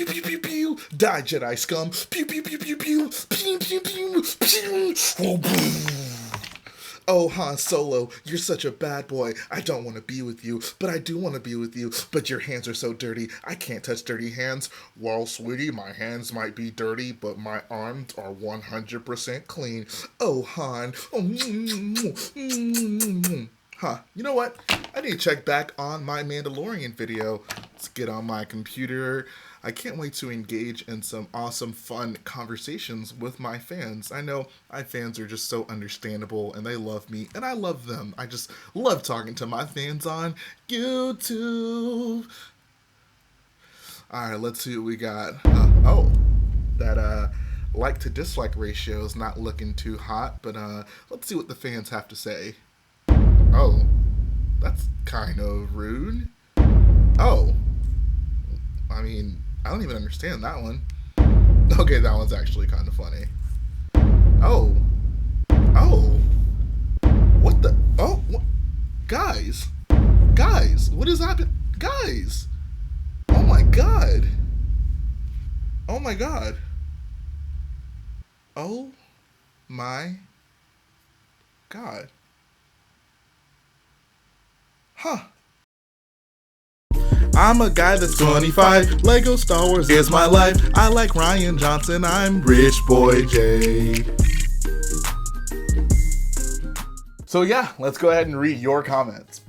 Pew pew pew pew. Die Jedi scum. Pew pew pew pew pew. Pew pew pew pew. Oh, boom. Oh, Han Solo, you're such a bad boy. I don't want to be with you, but I do want to be with you. But your hands are so dirty. I can't touch dirty hands. Well, sweetie, my hands might be dirty, but my arms are 100% clean. Oh, Han. Oh, huh. You know what? I need to check back on my Mandalorian video. Let's get on my computer. I can't wait to engage in some awesome, fun conversations with my fans. I know my fans are just so understandable and they love me and I love them. I just love talking to my fans on YouTube. All right, let's see what we got. That like to dislike ratio is not looking too hot, but let's see what the fans have to say. Oh, that's kind of rude. Oh, I mean, I don't even understand that one. Okay, that one's actually kind of funny. Oh. What the? Oh, what? Guys, what is happening? Guys, oh my god. Oh my god. Oh my god. Huh. I'm a guy that's 25. Lego Star Wars is my life. I like Rian Johnson. I'm Rich Boy J. So yeah, let's go ahead and read your comments.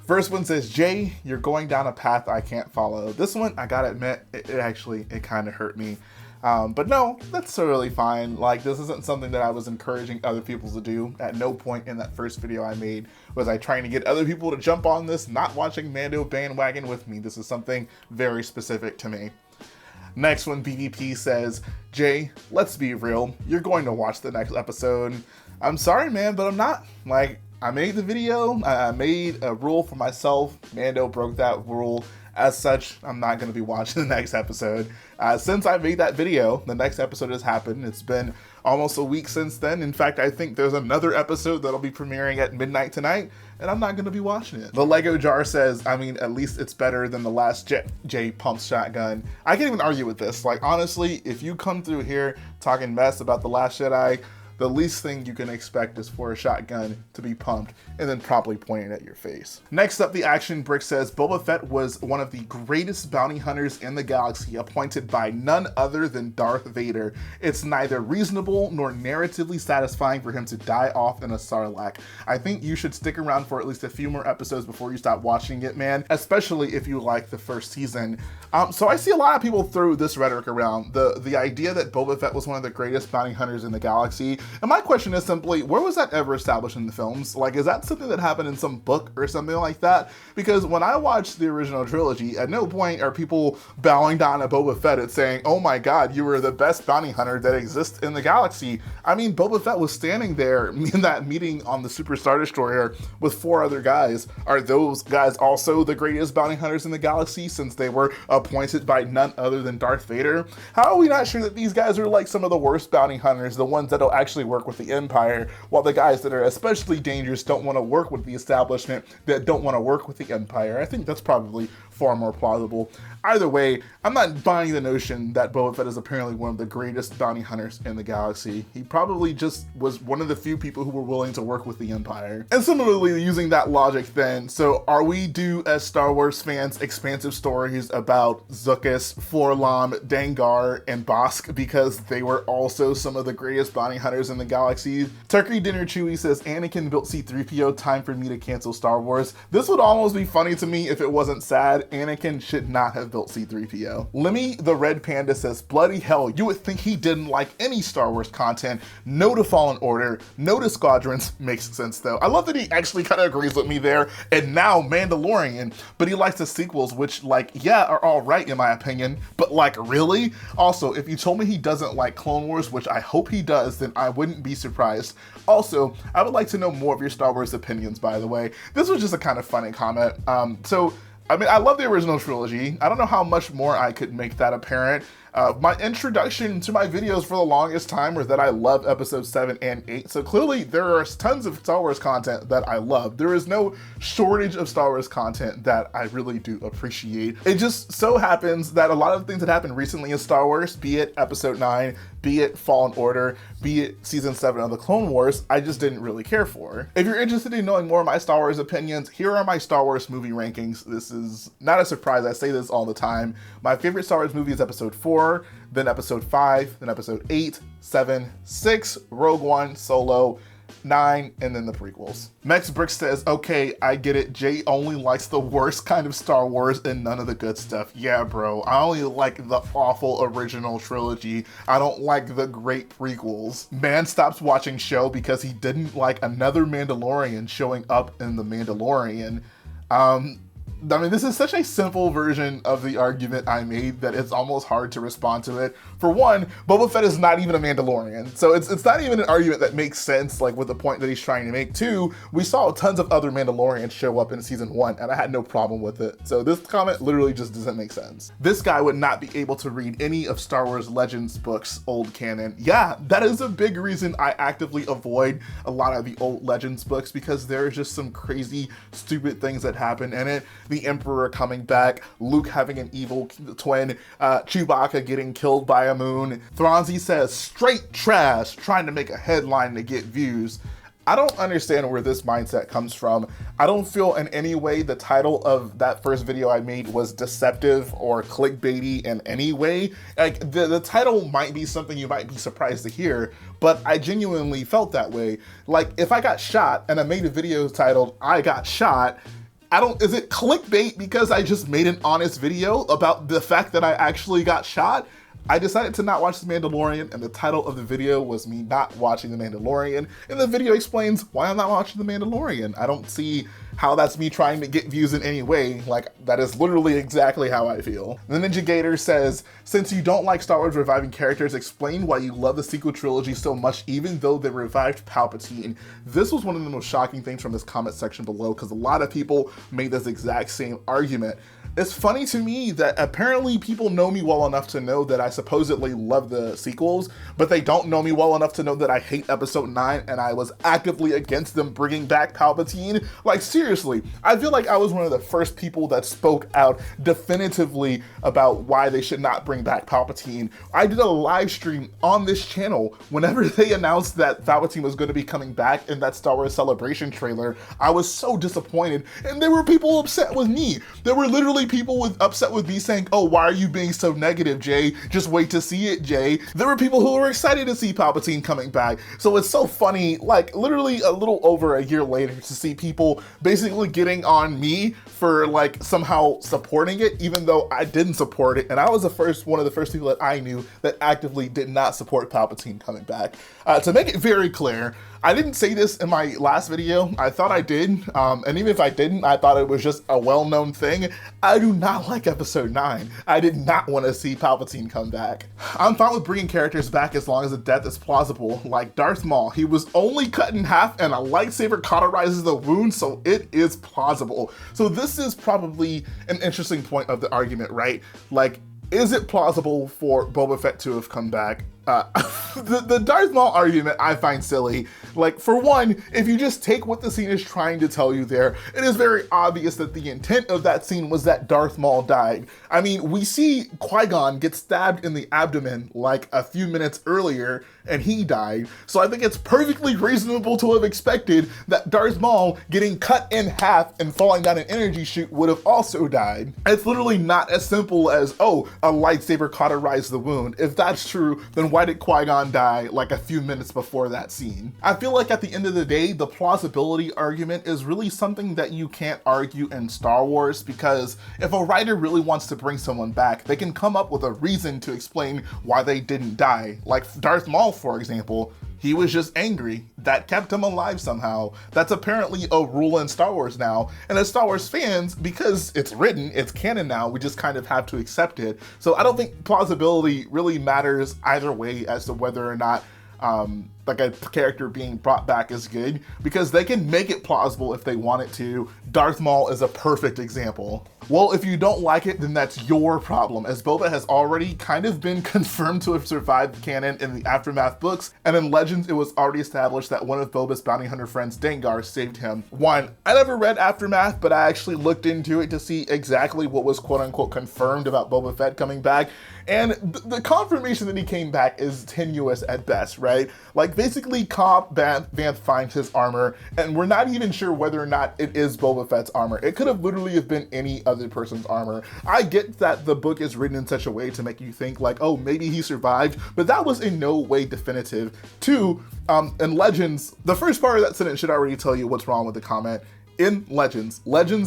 First one says, Jay, you're going down a path I can't follow. This one, I gotta admit, it kind of hurt me. But no, that's totally fine. Like, this isn't something that I was encouraging other people to do. At no point in that first video I made was I trying to get other people to jump on this not watching Mando bandwagon with me. This is something very specific to me. Next one, BDP says, Jay, let's be real. You're going to watch the next episode. I'm sorry, man, but I'm not. Like, I made the video. I made a rule for myself. Mando broke that rule. As such, I'm not going to be watching the next episode. Since I made that video, the next episode has happened. It's been almost a week since then. In fact, I think there's another episode that'll be premiering at midnight tonight, and I'm not going to be watching it. The Lego Jar says, I mean, at least it's better than the last J pump shotgun. I can't even argue with this. Like, honestly, if you come through here talking mess about The Last Jedi, the least thing you can expect is for a shotgun to be pumped and then promptly pointed at your face. Next up, the Action Brick says, Boba Fett was one of the greatest bounty hunters in the galaxy, appointed by none other than Darth Vader. It's neither reasonable nor narratively satisfying for him to die off in a Sarlacc. I think you should stick around for at least a few more episodes before you stop watching it, man, especially if you like the first season. So I see a lot of people throw this rhetoric around, the idea that Boba Fett was one of the greatest bounty hunters in the galaxy. And my question is simply, where was that ever established in the films? Like, is that something that happened in some book or something like that? Because when I watched the original trilogy, at no point are people bowing down to Boba Fett and saying, oh my god, you were the best bounty hunter that exists in the galaxy. I mean, Boba Fett was standing there in that meeting on the Super Star Destroyer with 4 other guys. Are those guys also the greatest bounty hunters in the galaxy since they were appointed by none other than Darth Vader? How are we not sure that these guys are like some of the worst bounty hunters, the ones that'll actually work with the Empire, while the guys that are especially dangerous don't want to work with the establishment that don't want to work with the Empire? I think that's probably far more plausible. Either way, I'm not buying the notion that Boba Fett is apparently one of the greatest bounty hunters in the galaxy. He probably just was one of the few people who were willing to work with the Empire. And similarly, using that logic then, so are we due as Star Wars fans expansive stories about Zuckuss, 4-LOM, Dengar, and Bosk because they were also some of the greatest bounty hunters in the galaxy? Turkey Dinner Chewy says, Anakin built C-3PO, time for me to cancel Star Wars. This would almost be funny to me if it wasn't sad. Anakin should not have built C-3PO. Lemmy the Red Panda says, bloody hell, you would think he didn't like any Star Wars content. No to Fallen Order, no to Squadrons. Makes sense though. I love that he actually kind of agrees with me there. And now Mandalorian, but he likes the sequels, which like, yeah, are all right in my opinion, but like really? Also, if you told me he doesn't like Clone Wars, which I hope he does, then I wouldn't be surprised. Also, I would like to know more of your Star Wars opinions, by the way. This was just a kind of funny comment. So I mean, I love the original trilogy. I don't know how much more I could make that apparent. My introduction to my videos for the longest time was that I love episodes 7 and 8. So clearly there are tons of Star Wars content that I love. There is no shortage of Star Wars content that I really do appreciate. It just so happens that a lot of things that happened recently in Star Wars, be it episode 9, be it Fallen Order, be it season 7 of the Clone Wars, I just didn't really care for. If you're interested in knowing more of my Star Wars opinions, here are my Star Wars movie rankings. This is not a surprise, I say this all the time. My favorite Star Wars movie is episode 4, then episode 5, then episode 8, 7, 6, Rogue One, Solo, 9, and then the prequels. Max Brick says, okay, I get it. Jay only likes the worst kind of Star Wars and none of the good stuff. Yeah, bro. I only like the awful original trilogy. I don't like the great prequels. Man stops watching show because he didn't like another Mandalorian showing up in The Mandalorian. I mean, this is such a simple version of the argument I made that it's almost hard to respond to it. For one, Boba Fett is not even a Mandalorian, so it's not even an argument that makes sense, like with the point that he's trying to make. Two, we saw tons of other Mandalorians show up in season 1, and I had no problem with it. So this comment literally just doesn't make sense. This guy would not be able to read any of Star Wars Legends books, old canon. Yeah, that is a big reason I actively avoid a lot of the old Legends books, because there's just some crazy, stupid things that happen in it. The Emperor coming back, Luke having an evil twin, Chewbacca getting killed by a moon. Thronzy says, straight trash, trying to make a headline to get views. I don't understand where this mindset comes from. I don't feel in any way the title of that first video I made was deceptive or clickbaity in any way. Like the title might be something you might be surprised to hear, but I genuinely felt that way. Like if I got shot and I made a video titled, I got shot, is it clickbait because I just made an honest video about the fact that I actually got shot? I decided to not watch The Mandalorian, and the title of the video was me not watching The Mandalorian, and the video explains why I'm not watching The Mandalorian. I don't see how that's me trying to get views in any way. Like, that is literally exactly how I feel. The Ninja Gator says, since you don't like Star Wars reviving characters, explain why you love the sequel trilogy so much even though they revived Palpatine. This was one of the most shocking things from this comment section below, because a lot of people made this exact same argument. It's funny to me that apparently people know me well enough to know that I supposedly love the sequels, but they don't know me well enough to know that I hate episode 9 and I was actively against them bringing back Palpatine. Like seriously, I feel like I was one of the first people that spoke out definitively about why they should not bring back Palpatine. I did a live stream on this channel whenever they announced that Palpatine was going to be coming back in that Star Wars Celebration trailer. I was so disappointed, and there were people upset with me. There were literally people upset with me saying, oh, why are you being so negative, Jay? Just wait to see it, Jay. There were people who were excited to see Palpatine coming back. So it's so funny, like literally a little over a year later, to see people basically getting on me for like somehow supporting it, even though I didn't support it. And I was one of the first people that I knew that actively did not support Palpatine coming back. To make it very clear, I didn't say this in my last video. I thought I did, and even if I didn't, I thought it was just a well-known thing. I do not like episode 9. I did not want to see Palpatine come back. I'm fine with bringing characters back as long as the death is plausible, like Darth Maul. He was only cut in half and a lightsaber cauterizes the wound, so it is plausible. So this is probably an interesting point of the argument, right? Like, is it plausible for Boba Fett to have come back? The Darth Maul argument I find silly. Like, for one, if you just take what the scene is trying to tell you there, it is very obvious that the intent of that scene was that Darth Maul died. I mean, we see Qui-Gon get stabbed in the abdomen like a few minutes earlier, and he died. So I think it's perfectly reasonable to have expected that Darth Maul getting cut in half and falling down an energy chute would have also died. It's literally not as simple as, oh, a lightsaber cauterized the wound. If that's true, then why did Qui-Gon die like a few minutes before that scene? I feel like at the end of the day, the plausibility argument is really something that you can't argue in Star Wars, because if a writer really wants to bring someone back, they can come up with a reason to explain why they didn't die. Like Darth Maul, for example, he was just angry. That kept him alive somehow. That's apparently a rule in Star Wars now. And as Star Wars fans, because it's written, it's canon now, we just kind of have to accept it. So I don't think plausibility really matters either way as to whether or not like a character being brought back is good, because they can make it plausible if they want it to. Darth Maul is a perfect example. Well, if you don't like it, then that's your problem, as Boba has already kind of been confirmed to have survived canon in the Aftermath books, and in Legends it was already established that one of Boba's bounty hunter friends, Dengar, saved him. One, I never read Aftermath, but I actually looked into it to see exactly what was quote-unquote confirmed about Boba Fett coming back, and the confirmation that he came back is tenuous at best, right? Like, basically Cobb Vanth finds his armor, and we're not even sure whether or not it is Boba Fett's armor. It could have literally have been any other person's armor. I get that the book is written in such a way to make you think like, oh, maybe he survived, but that was in no way definitive. Two, in Legends, the first part of that sentence should already tell you what's wrong with the comment. In Legends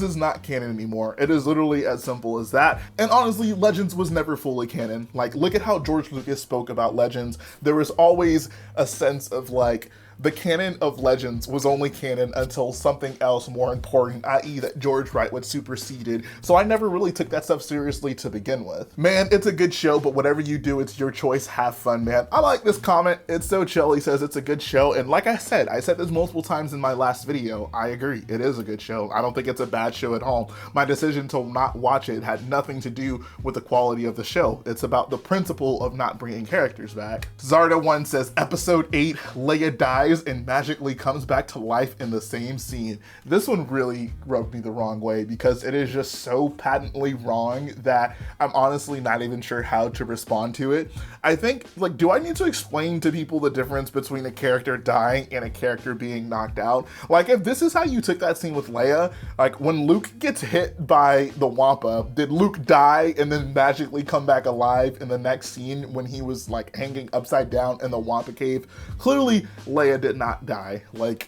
is not canon anymore. It is literally as simple as that. And honestly, Legends was never fully canon. Like, look at how George Lucas spoke about Legends. There was always a sense of like, the canon of Legends was only canon until something else more important, i.e. that George Wright would supersede it. So I never really took that stuff seriously to begin with. Man, it's a good show, but whatever you do, it's your choice. Have fun, man. I like this comment. It's so chill. He says it's a good show. And like I said this multiple times in my last video. I agree. It is a good show. I don't think it's a bad show at all. My decision to not watch it had nothing to do with the quality of the show. It's about the principle of not bringing characters back. Zarda1 says, episode 8, Leia dies and magically comes back to life in the same scene. This one really rubbed me the wrong way, because it is just so patently wrong that I'm honestly not even sure how to respond to it. I think, like, do I need to explain to people the difference between a character dying and a character being knocked out? Like, if this is how you took that scene with Leia, like when Luke gets hit by the Wampa, did Luke die and then magically come back alive in the next scene when he was like hanging upside down in the Wampa cave? Clearly Leia did not die. Like,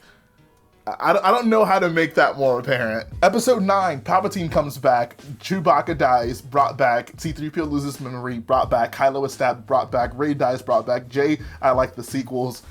I don't know how to make that more apparent. Episode 9, Palpatine comes back, Chewbacca dies, brought back, C-3PO loses memory, brought back, Kylo is stabbed, brought back, Rey dies, brought back, Jay, I like the sequels.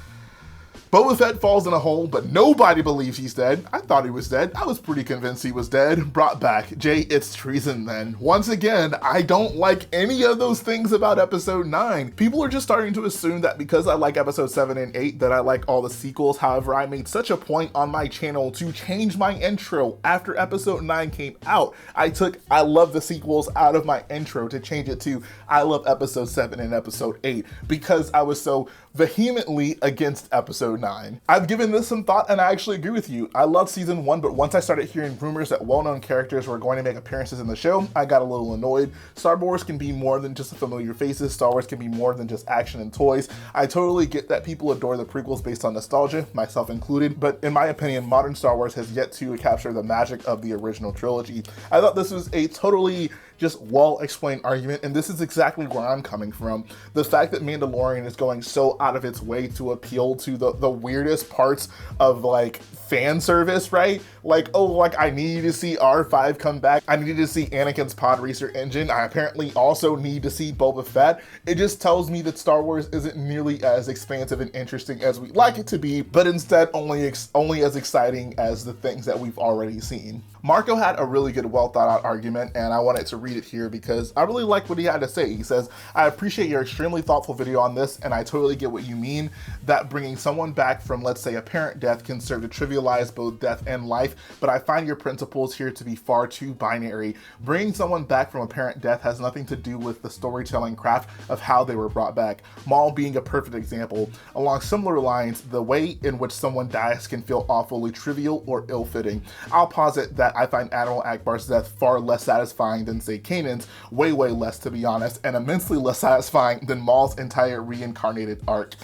Boba Fett falls in a hole, but nobody believes he's dead. I thought he was dead. I was pretty convinced he was dead. Brought back. Jay, it's treason then. Once again, I don't like any of those things about episode 9. People are just starting to assume that because I like episode 7 and 8 that I like all the sequels. However, I made such a point on my channel to change my intro after episode 9 came out. I took I love the sequels out of my intro to change it to I love episode 7 and episode 8, because I was so vehemently against episode 9. I've given this some thought and I actually agree with you. I loved season 1, but once I started hearing rumors that well-known characters were going to make appearances in the show, I got a little annoyed. Star Wars can be more than just familiar faces. Star Wars can be more than just action and toys. I totally get that people adore the prequels based on nostalgia, myself included, but in my opinion, modern Star Wars has yet to capture the magic of the original trilogy. I thought this was a totally just well-explained argument, and this is exactly where I'm coming from. The fact that Mandalorian is going so out of its way to appeal to the weirdest parts of like fan service, right? Like, oh, like I need to see R5 come back. I need to see Anakin's pod racer engine. I apparently also need to see Boba Fett. It just tells me that Star Wars isn't nearly as expansive and interesting as we'd like it to be, but instead only as exciting as the things that we've already seen. Marco had a really good, well thought out argument, and I wanted to read it here because I really like what he had to say. He says, I appreciate your extremely thoughtful video on this, and I totally get what you mean, that bringing someone back from, let's say, apparent death can serve to trivialize both death and life, but I find your principles here to be far too binary. Bringing someone back from apparent death has nothing to do with the storytelling craft of how they were brought back. Maul being a perfect example. Along similar lines, the way in which someone dies can feel awfully trivial or ill-fitting. I'll posit that I find Admiral Akbar's death far less satisfying than, say, Kanan's, way less to be honest, and immensely less satisfying than Maul's entire reincarnated arc.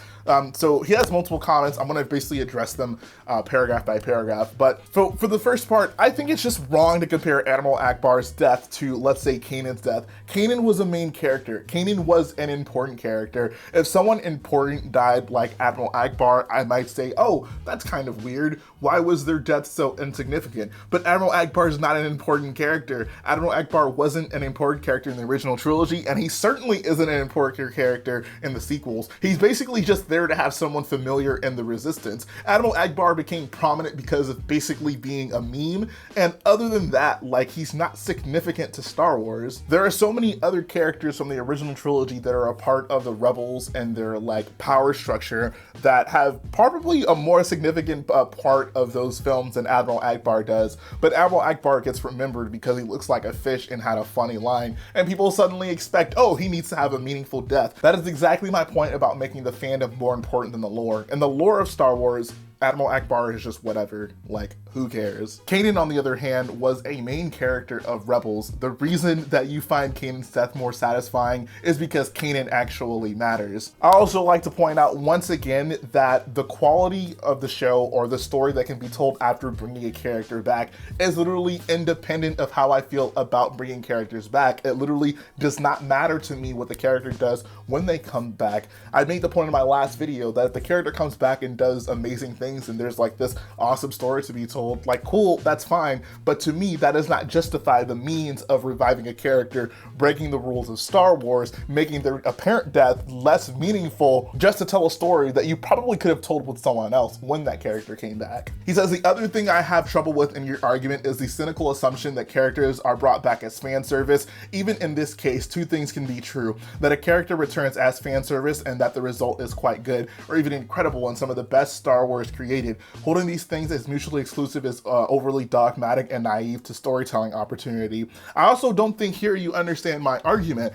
So he has multiple comments. I'm going to basically address them paragraph by paragraph. But for the first part, I think it's just wrong to compare Admiral Akbar's death to, let's say, Kanan's death. Kanan was a main character. Kanan was an important character. If someone important died like Admiral Akbar, I might say, oh, that's kind of weird. Why was their death so insignificant? But Admiral Akbar is not an important character. Admiral Akbar wasn't isn't an important character in the original trilogy, and he certainly isn't an important character in the sequels. He's basically just there to have someone familiar in the Resistance. Admiral Ackbar became prominent because of basically being a meme, and other than that, like, he's not significant to Star Wars. There are so many other characters from the original trilogy that are a part of the Rebels and their like power structure that have probably a more significant part of those films than Admiral Ackbar does. But Admiral Ackbar gets remembered because he looks like a fish and had a funny line, and people suddenly expect, oh, he needs to have a meaningful death. That is exactly my point about making the fandom more important than the lore. In the lore of Star Wars, Admiral Ackbar is just whatever, like, who cares? Kanan, on the other hand, was a main character of Rebels. The reason that you find Kanan's death more satisfying is because Kanan actually matters. I also like to point out once again that the quality of the show, or the story that can be told after bringing a character back, is literally independent of how I feel about bringing characters back. It literally does not matter to me what the character does when they come back. I made the point in my last video that if the character comes back and does amazing things and there's like this awesome story to be told, like, cool, that's fine. But to me, that does not justify the means of reviving a character, breaking the rules of Star Wars, making their apparent death less meaningful just to tell a story that you probably could have told with someone else when that character came back. He says, the other thing I have trouble with in your argument is the cynical assumption that characters are brought back as fan service. Even in this case, two things can be true: that a character returns as fan service and that the result is quite good, or even incredible, and some of the best Star Wars created. Holding these things as mutually exclusive is overly dogmatic and naive to storytelling opportunity. I also don't think here you understand my argument.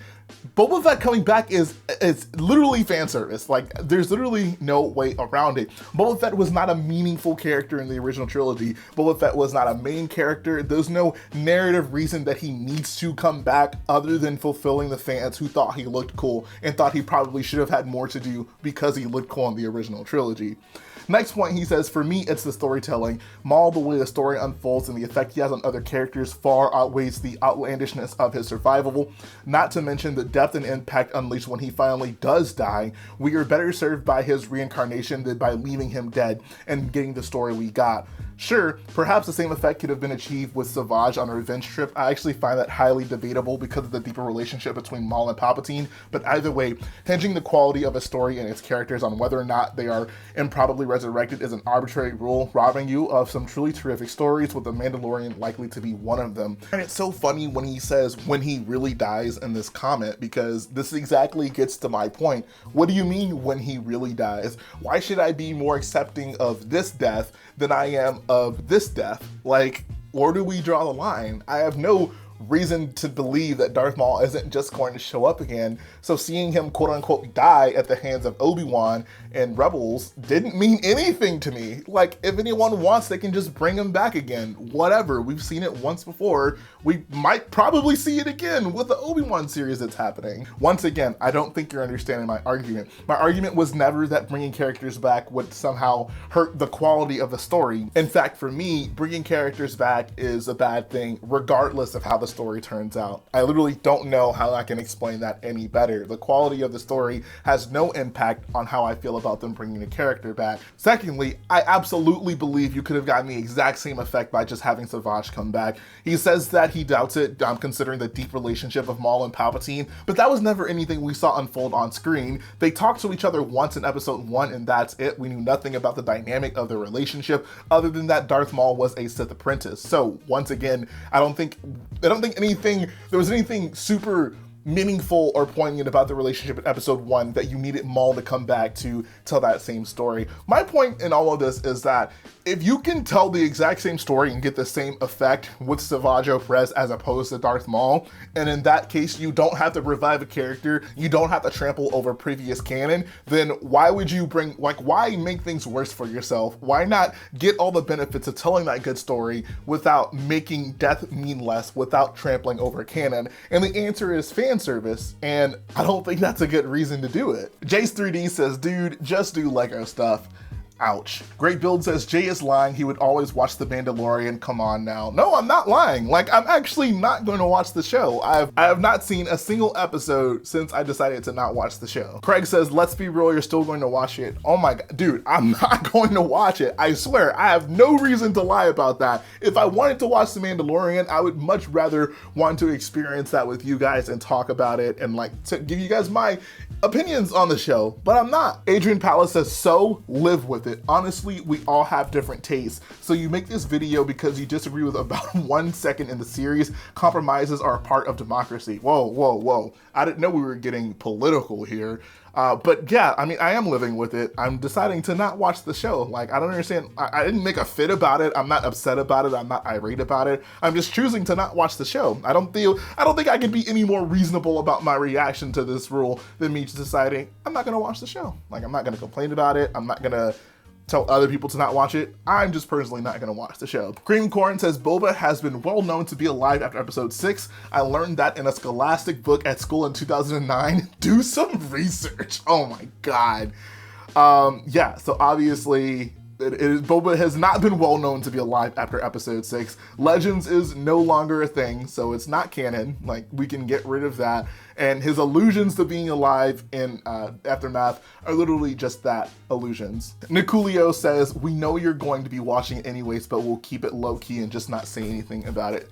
Boba Fett coming back is literally fan service. Like, there's literally no way around it. Boba Fett was not a meaningful character in the original trilogy. Boba Fett was not a main character. There's no narrative reason that he needs to come back other than fulfilling the fans who thought he looked cool and thought he probably should have had more to do because he looked cool in the original trilogy. Next point, he says, for me, it's the storytelling. Maul, the way the story unfolds and the effect he has on other characters far outweighs the outlandishness of his survival. Not to mention the depth and impact unleashed when he finally does die. We are better served by his reincarnation than by leaving him dead and getting the story we got. Sure, perhaps the same effect could have been achieved with Savage on a revenge trip. I actually find that highly debatable because of the deeper relationship between Maul and Palpatine, but either way, hinging the quality of a story and its characters on whether or not they are improbably resurrected is an arbitrary rule, robbing you of some truly terrific stories, with The Mandalorian likely to be one of them. And it's so funny when he says when he really dies in this comment, because this exactly gets to my point. What do you mean when he really dies? Why should I be more accepting of this death than I am of this death? Like, where do we draw the line? I have no reason to believe that Darth Maul isn't just going to show up again. So seeing him quote unquote die at the hands of Obi-Wan and Rebels didn't mean anything to me. Like, if anyone wants, they can just bring him back again. Whatever, we've seen it once before. We might probably see it again with the Obi-Wan series that's happening. Once again, I don't think you're understanding my argument. My argument was never that bringing characters back would somehow hurt the quality of the story. In fact, for me, bringing characters back is a bad thing, regardless of how the story turns out. I literally don't know how I can explain that any better. The quality of the story has no impact on how I feel about them bringing a character back. Secondly, I absolutely believe you could have gotten the exact same effect by just having Savage come back. He says that he doubts it, considering the deep relationship of Maul and Palpatine, but that was never anything we saw unfold on screen. They talked to each other once in episode 1 and that's it. We knew nothing about the dynamic of their relationship other than that Darth Maul was a Sith apprentice. So once again, I don't think there was anything super meaningful or poignant about the relationship in episode 1 that you needed Maul to come back to tell that same story. My point in all of this is that if you can tell the exact same story and get the same effect with Savage Opress as opposed to Darth Maul, and in that case you don't have to revive a character, you don't have to trample over previous canon, then why would you why make things worse for yourself? Why not get all the benefits of telling that good story without making death mean less, without trampling over canon? And the answer is fan service, and I don't think that's a good reason to do it. Jace3D says, dude, just do Lego stuff. Ouch. Great Build says, Jay is lying. He would always watch The Mandalorian. Come on now. No, I'm not lying. Like, I'm actually not going to watch the show. I have not seen a single episode since I decided to not watch the show. Craig says, let's be real, you're still going to watch it. Oh my God, dude, I'm not going to watch it. I swear, I have no reason to lie about that. If I wanted to watch The Mandalorian, I would much rather want to experience that with you guys and talk about it and like to give you guys my opinions on the show, but I'm not. Adrian Palace says, so live with it. Honestly, we all have different tastes. So you make this video because you disagree with about 1 second in the series. Compromises are a part of democracy. Whoa, whoa, whoa. I didn't know we were getting political here. But yeah, I mean, I am living with it. I'm deciding to not watch the show. Like, I don't understand. I didn't make a fit about it. I'm not upset about it. I'm not irate about it. I'm just choosing to not watch the show. I don't think I can be any more reasonable about my reaction to this rule than me just deciding I'm not gonna watch the show. Like, I'm not gonna complain about it. I'm not gonna tell other people to not watch it. I'm just personally not gonna watch the show. Cream Corn says, Boba has been well known to be alive after episode 6. I learned that in a scholastic book at school in 2009. Do some research. Oh my God. Yeah, so obviously Boba has not been well known to be alive after episode 6. Legends is no longer a thing, so it's not canon. Like, we can get rid of that. And his allusions to being alive in Aftermath are literally just that, illusions. Niculio says, we know you're going to be watching anyways, but we'll keep it low key and just not say anything about it.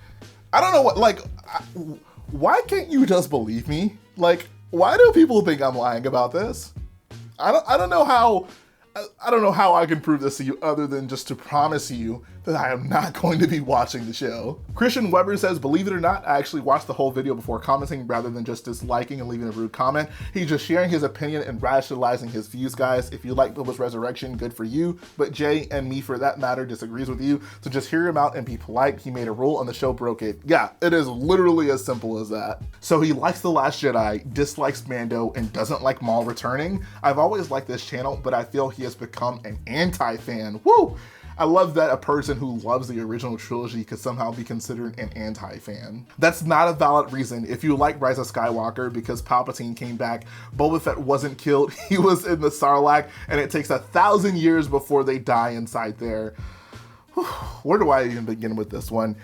I don't know what, like, why can't you just believe me? Like, why do people think I'm lying about this? I don't know how I can prove this to you other than just to promise you that I am not going to be watching the show. Christian Weber says, believe it or not, I actually watched the whole video before commenting rather than just disliking and leaving a rude comment. He's just sharing his opinion and rationalizing his views, guys. If you like Boba's resurrection, good for you. But Jay, and me for that matter, disagrees with you. So just hear him out and be polite. He made a rule and the show broke it. Yeah, it is literally as simple as that. So he likes The Last Jedi, dislikes Mando, and doesn't like Maul returning. I've always liked this channel, but I feel he has become an anti-fan. Woo! I love that a person who loves the original trilogy could somehow be considered an anti-fan. That's not a valid reason. If you like Rise of Skywalker because Palpatine came back, Boba Fett wasn't killed, he was in the Sarlacc, and it takes 1,000 years before they die inside there. Where do I even begin with this one?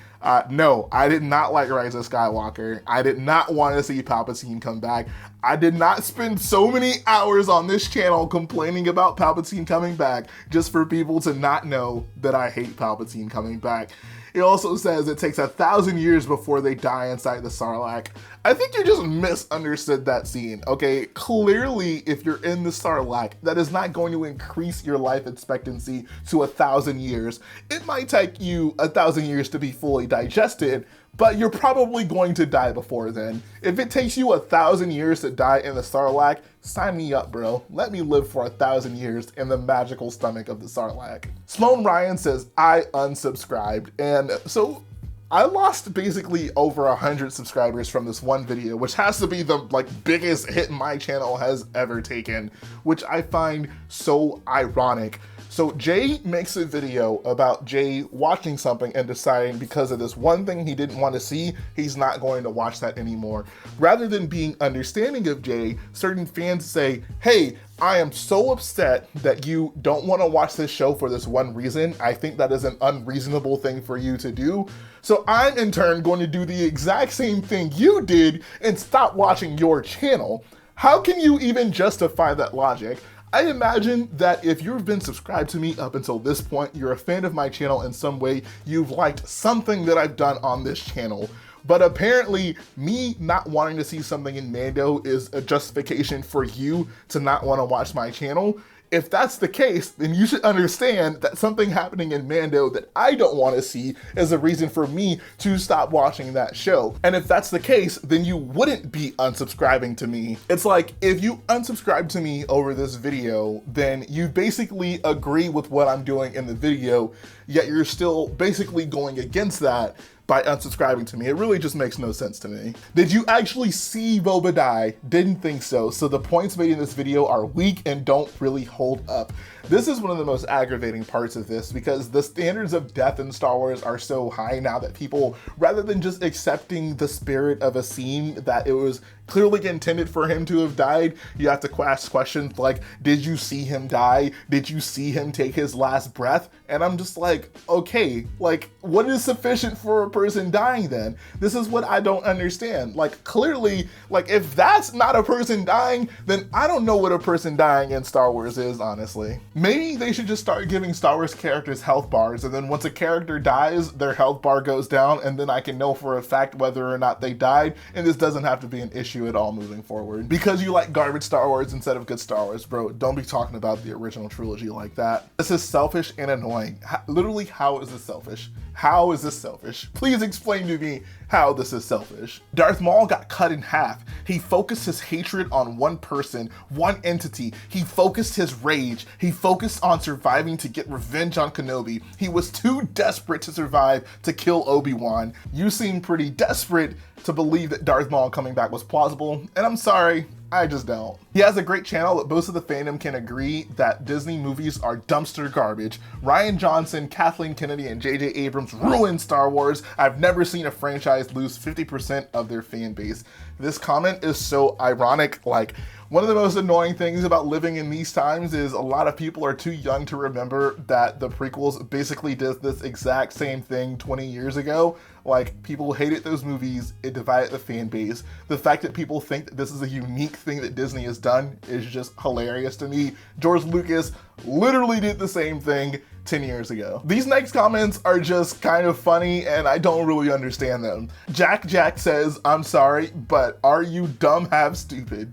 No, I did not like Rise of Skywalker. I did not want to see Palpatine come back. I did not spend so many hours on this channel complaining about Palpatine coming back just for people to not know that I hate Palpatine coming back. It also says it takes 1,000 years before they die inside the Sarlacc. I think you just misunderstood that scene, okay? Clearly, if you're in the Sarlacc, that is not going to increase your life expectancy to 1,000 years. It might take you 1,000 years to be fully digested, but you're probably going to die before then. If it takes you 1,000 years to die in the Sarlacc, sign me up, bro. Let me live for 1,000 years in the magical stomach of the Sarlacc. Sloan Ryan says, I unsubscribed. And so I lost basically over 100 subscribers from this one video, which has to be the biggest hit my channel has ever taken, which I find so ironic. So Jay makes a video about Jay watching something and deciding because of this one thing he didn't want to see, he's not going to watch that anymore. Rather than being understanding of Jay, certain fans say, hey, I am so upset that you don't want to watch this show for this one reason. I think that is an unreasonable thing for you to do. So I'm in turn going to do the exact same thing you did and stop watching your channel. How can you even justify that logic? I imagine that if you've been subscribed to me up until this point, you're a fan of my channel in some way, you've liked something that I've done on this channel. But apparently, me not wanting to see something in Mando is a justification for you to not want to watch my channel. If that's the case, then you should understand that something happening in Mando that I don't want to see is a reason for me to stop watching that show. And if that's the case, then you wouldn't be unsubscribing to me. It's like, if you unsubscribe to me over this video, then you basically agree with what I'm doing in the video, yet you're still basically going against that by unsubscribing to me. It really just makes no sense to me. Did you actually see Boba die? Didn't think so. So the points made in this video are weak and don't really hold up. This is one of the most aggravating parts of this because the standards of death in Star Wars are so high now that people, rather than just accepting the spirit of a scene that it was clearly intended for him to have died. You have to ask questions like, did you see him die? Did you see him take his last breath? And I'm just like, okay, like, what is sufficient for a person dying then? This is what I don't understand. Like, clearly, like, if that's not a person dying, then I don't know what a person dying in Star Wars is, honestly. Maybe they should just start giving Star Wars characters health bars, and then once a character dies, their health bar goes down, and then I can know for a fact whether or not they died, and this doesn't have to be an issue at all moving forward. Because you like garbage Star Wars instead of good Star Wars, bro, don't be talking about the original trilogy like that. This is selfish and annoying. Literally, how is this selfish? How is this selfish? Please explain to me how this is selfish. Darth Maul got cut in half. He focused his hatred on one person, one entity. He focused his rage. He focused on surviving to get revenge on Kenobi. He was too desperate to survive to kill Obi-Wan. You seem pretty desperate to believe that Darth Maul coming back was plausible, and I'm sorry, I just don't. He has a great channel that most of the fandom can agree that Disney movies are dumpster garbage. Rian Johnson, Kathleen Kennedy, and J.J. Abrams ruined Star Wars. I've never seen a franchise lose 50% of their fan base. This comment is so ironic. Like, one of the most annoying things about living in these times is a lot of people are too young to remember that the prequels basically did this exact same thing 20 years ago. Like, people hated those movies, it divided the fan base. The fact that people think that this is a unique thing that Disney has done is just hilarious to me. George Lucas literally did the same thing 10 years ago. These next comments are just kind of funny and I don't really understand them. Jack says, I'm sorry, but are you dumb half stupid?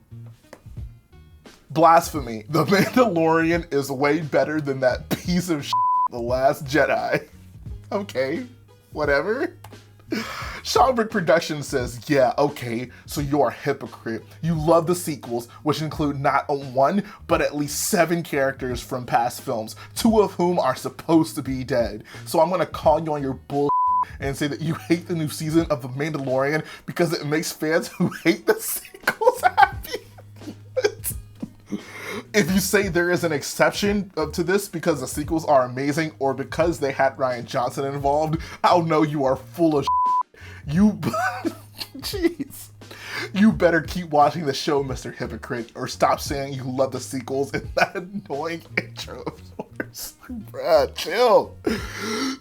Blasphemy. The Mandalorian is way better than that piece of shit, The Last Jedi. Okay, whatever. Schomburg Productions says, yeah, okay, so you're a hypocrite. You love the sequels, which include not one, but at least 7 characters from past films, 2 of whom are supposed to be dead. So I'm gonna call you on your bull and say that you hate the new season of The Mandalorian because it makes fans who hate the sequels happy. If you say there is an exception to this because the sequels are amazing or because they had Rian Johnson involved, I'll know you are full of shit. You, jeez. You better keep watching the show, Mr. Hypocrite, or stop saying you love the sequels in that annoying intro of yours. Bruh, chill.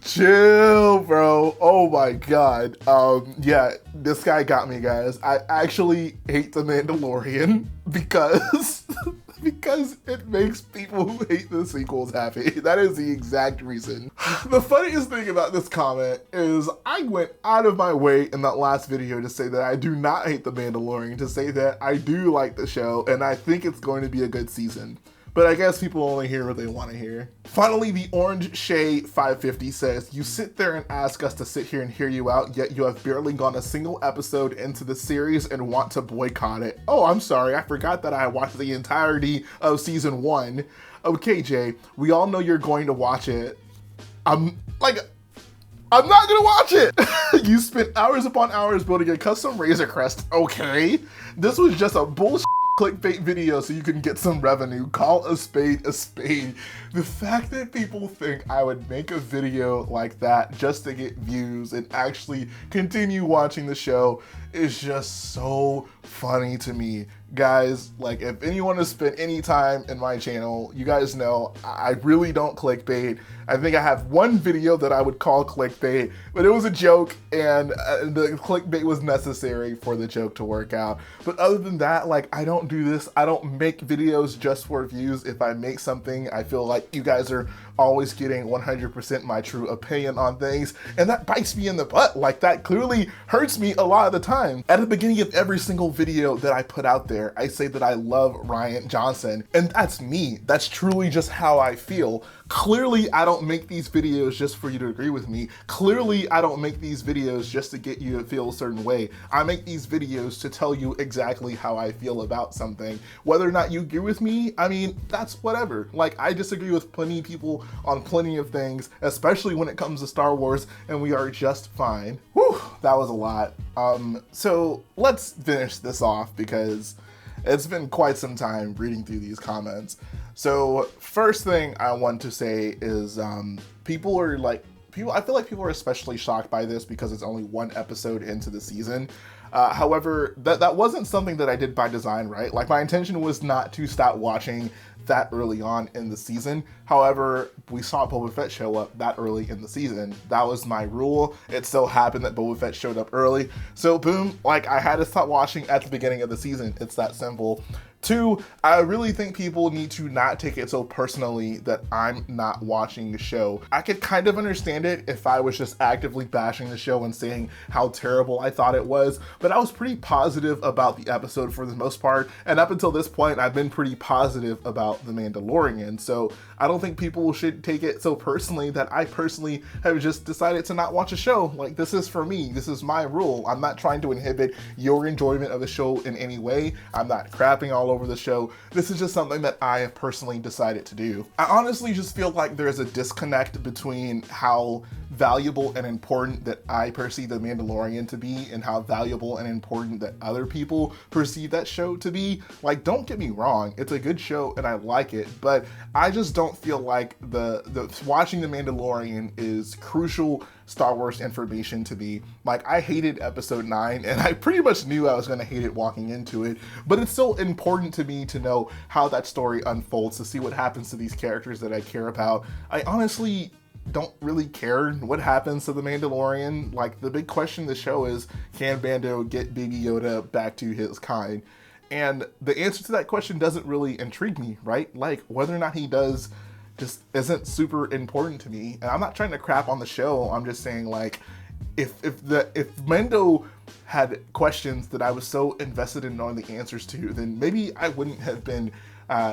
Chill, bro. Oh my God. Yeah, this guy got me, guys. I actually hate The Mandalorian because it makes people who hate the sequels happy. That is the exact reason. The funniest thing about this comment is I went out of my way in that last video to say that I do not hate The Mandalorian, to say that I do like the show and I think it's going to be a good season. But I guess people only hear what they want to hear. Finally, the Orange Shay 550 says, you sit there and ask us to sit here and hear you out, yet you have barely gone a single episode into the series and want to boycott it. Oh, I'm sorry, I forgot that I watched the entirety of season 1. Okay, Jay, we all know you're going to watch it. I'm not gonna watch it. You spent hours upon hours building a custom Razor Crest. Okay, this was just a bullshit clickbait video so you can get some revenue. Call a spade a spade. The fact that people think I would make a video like that just to get views and actually continue watching the show is just so funny to me. Guys, like, if anyone has spent any time in my channel, you guys know I really don't clickbait. I think I have one video that I would call clickbait, but it was a joke and the clickbait was necessary for the joke to work out. But other than that, like, I don't do this. I don't make videos just for views. If I make something, I feel like you guys are always getting 100% my true opinion on things, and that bites me in the butt. Like, that clearly hurts me a lot of the time. At the beginning of every single video that I put out there, I say that I love Rian Johnson, and that's me. That's truly just how I feel. Clearly, I don't make these videos just for you to agree with me. Clearly, I don't make these videos just to get you to feel a certain way. I make these videos to tell you exactly how I feel about something. Whether or not you agree with me, I mean, that's whatever. Like, I disagree with plenty of people on plenty of things, especially when it comes to Star Wars, and we are just fine. Whew, that was a lot. So let's finish this off because it's been quite some time reading through these comments. So first thing I want to say is I feel like people are especially shocked by this because it's only one episode into the season. However, that wasn't something that I did by design, right? Like, my intention was not to stop watching that early on in the season. However, we saw Boba Fett show up that early in the season. That was my rule. It so happened that Boba Fett showed up early. So boom, like, I had to stop watching at the beginning of the season. It's that simple. Two, I really think people need to not take it so personally that I'm not watching the show. I could kind of understand it if I was just actively bashing the show and saying how terrible I thought it was, but I was pretty positive about the episode for the most part, and up until this point, I've been pretty positive about The Mandalorian, so I don't think people should take it so personally that I personally have just decided to not watch a show. Like, this is for me, this is my rule. I'm not trying to inhibit your enjoyment of the show in any way. I'm not crapping all over the show. This is just something that I have personally decided to do. I honestly just feel like there's a disconnect between how valuable and important that I perceive The Mandalorian to be and how valuable and important that other people perceive that show to be. Like, don't get me wrong, it's a good show and I like it, but I just don't feel like the watching The Mandalorian is crucial Star Wars information to me. Like, I hated episode 9 and I pretty much knew I was going to hate it walking into it, but it's still important to me to know how that story unfolds, to see what happens to these characters that I care about. I honestly don't really care what happens to the Mandalorian. Like, the big question of the show is, can Mando get Baby Yoda back to his kind? And the answer to that question doesn't really intrigue me, right? Like, whether or not he does just isn't super important to me. And I'm not trying to crap on the show. I'm just saying, like, if Mando had questions that I was so invested in knowing the answers to, then maybe I wouldn't have been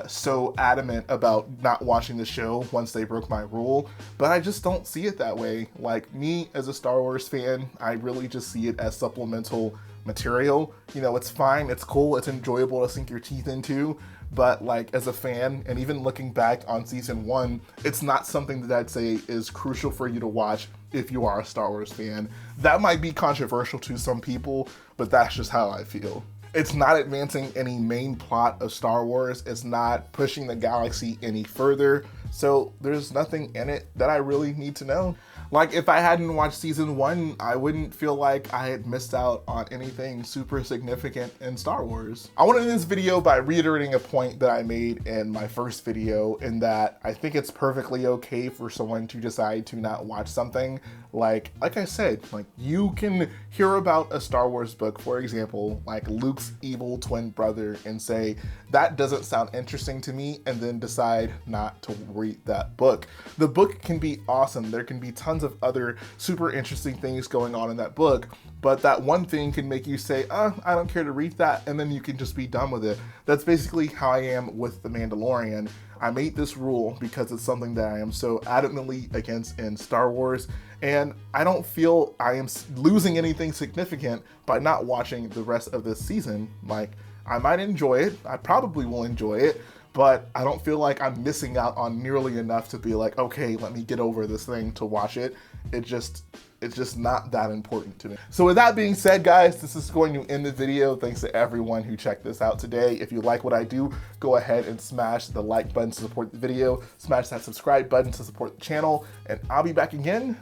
so adamant about not watching the show once they broke my rule, but I just don't see it that way. Like, me as a Star Wars fan, I really just see it as supplemental material. You know, it's fine, it's cool, it's enjoyable to sink your teeth into, but like, as a fan, and even looking back on season 1, it's not something that I'd say is crucial for you to watch if you are a Star Wars fan. That might be controversial to some people, but that's just how I feel. It's not advancing any main plot of Star Wars. It's not pushing the galaxy any further. So there's nothing in it that I really need to know. Like, if I hadn't watched season 1, I wouldn't feel like I had missed out on anything super significant in Star Wars. I want to end this video by reiterating a point that I made in my first video, in that I think it's perfectly okay for someone to decide to not watch something. Like I said, like, you can hear about a Star Wars book, for example, like Luke's evil twin brother, and say, that doesn't sound interesting to me, and then decide not to read that book. The book can be awesome. There can be tons of other super interesting things going on in that book, but that one thing can make you say, I don't care to read that, and then you can just be done with it. That's basically how I am with The Mandalorian. I made this rule because it's something that I am so adamantly against in Star Wars, and I don't feel I am losing anything significant by not watching the rest of this season. Like, I might enjoy it, I probably will enjoy it, but I don't feel like I'm missing out on nearly enough to be like, okay, let me get over this thing to watch it. It's just not that important to me. So with that being said, guys, this is going to end the video. Thanks to everyone who checked this out today. If you like what I do, go ahead and smash the like button to support the video, smash that subscribe button to support the channel, and I'll be back again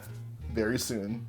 very soon.